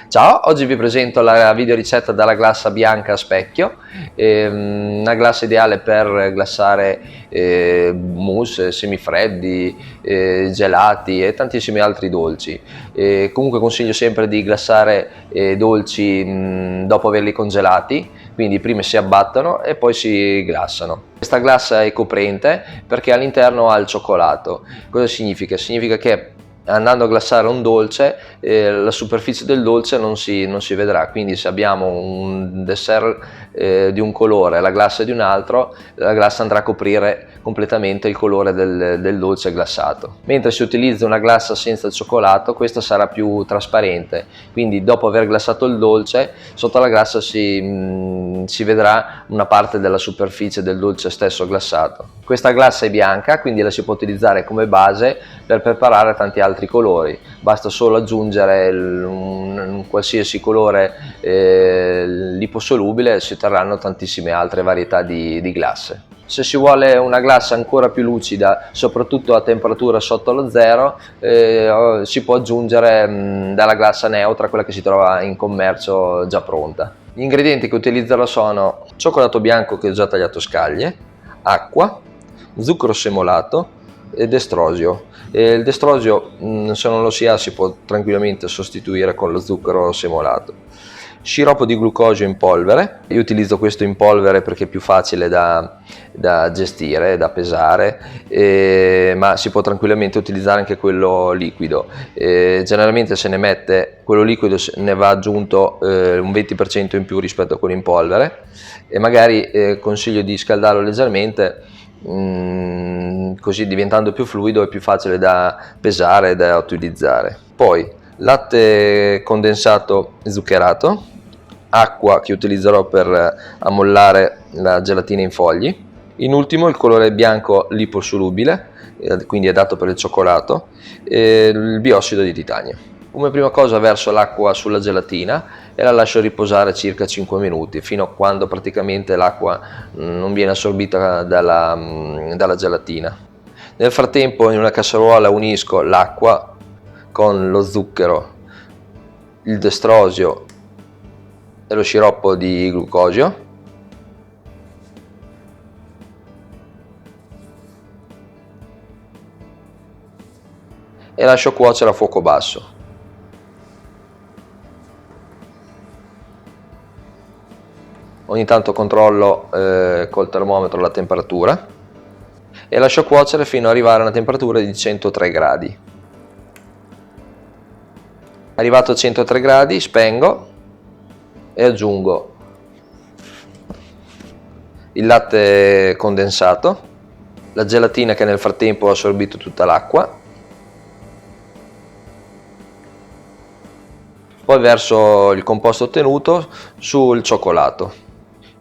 Ciao, oggi vi presento la video ricetta della glassa bianca a specchio, una glassa ideale per glassare mousse, semifreddi, gelati e tantissimi altri dolci. Comunque consiglio sempre di glassare dolci dopo averli congelati, quindi prima si abbattono e poi si glassano. Questa glassa è coprente perché all'interno ha il cioccolato. Cosa significa? Significa che andando a glassare un dolce la superficie del dolce non si vedrà, quindi se abbiamo un dessert di un colore e la glassa di un altro, la glassa andrà a coprire completamente il colore del dolce glassato. Mentre se utilizza una glassa senza cioccolato, questa sarà più trasparente, quindi dopo aver glassato il dolce sotto la glassa si vedrà una parte della superficie del dolce stesso glassato. Questa glassa è bianca, quindi la si può utilizzare come base per preparare tanti altri colori. Basta solo aggiungere un qualsiasi colore liposolubile e si otterranno tantissime altre varietà di glasse. Se si vuole una glassa ancora più lucida, soprattutto a temperatura sotto lo zero, si può aggiungere della glassa neutra, quella che si trova in commercio già pronta. Gli ingredienti che utilizzerò sono cioccolato bianco che ho già tagliato a scaglie, acqua, zucchero semolato e destrosio. Il destrosio, se non lo si ha, si può tranquillamente sostituire con lo zucchero semolato. Sciroppo di glucosio in polvere, io utilizzo questo in polvere perché è più facile da gestire, da pesare, ma si può tranquillamente utilizzare anche quello liquido. Generalmente se ne mette quello liquido, ne va aggiunto un 20% in più rispetto a quello in polvere, e magari consiglio di scaldarlo leggermente, così diventando più fluido è più facile da pesare e da utilizzare. Poi latte condensato zuccherato, acqua che utilizzerò per ammollare la gelatina in fogli, in ultimo il colore bianco liposolubile, quindi adatto per il cioccolato, e il biossido di titanio. Come prima cosa verso l'acqua sulla gelatina e la lascio riposare circa 5 minuti, fino a quando praticamente l'acqua non viene assorbita dalla gelatina. Nel frattempo in una casseruola unisco l'acqua con lo zucchero, il destrosio e lo sciroppo di glucosio e lascio cuocere a fuoco basso. Ogni tanto controllo col termometro la temperatura e lascio cuocere fino ad arrivare a una temperatura di 103 gradi. Arrivato a 103 gradi spengo e aggiungo il latte condensato, la gelatina che nel frattempo ha assorbito tutta l'acqua, poi verso il composto ottenuto sul cioccolato,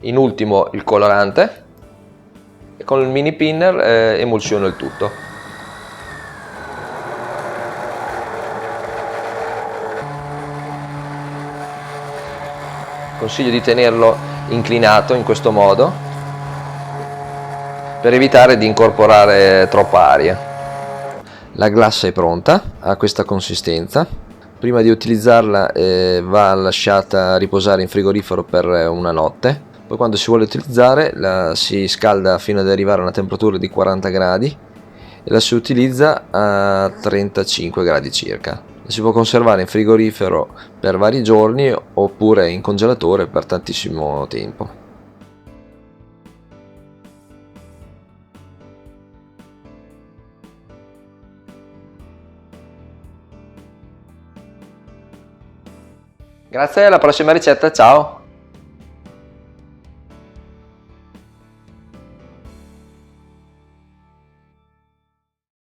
in ultimo il colorante e con il mini pinner emulsiono il tutto. Consiglio di tenerlo inclinato in questo modo per evitare di incorporare troppa aria. La glassa è pronta, ha questa consistenza. Prima di utilizzarla va lasciata riposare in frigorifero per una notte. Poi quando si vuole utilizzare la si scalda fino ad arrivare a una temperatura di 40 gradi e la si utilizza a 35 gradi circa. Si può conservare in frigorifero per vari giorni oppure in congelatore per tantissimo tempo. Grazie, alla prossima ricetta, ciao!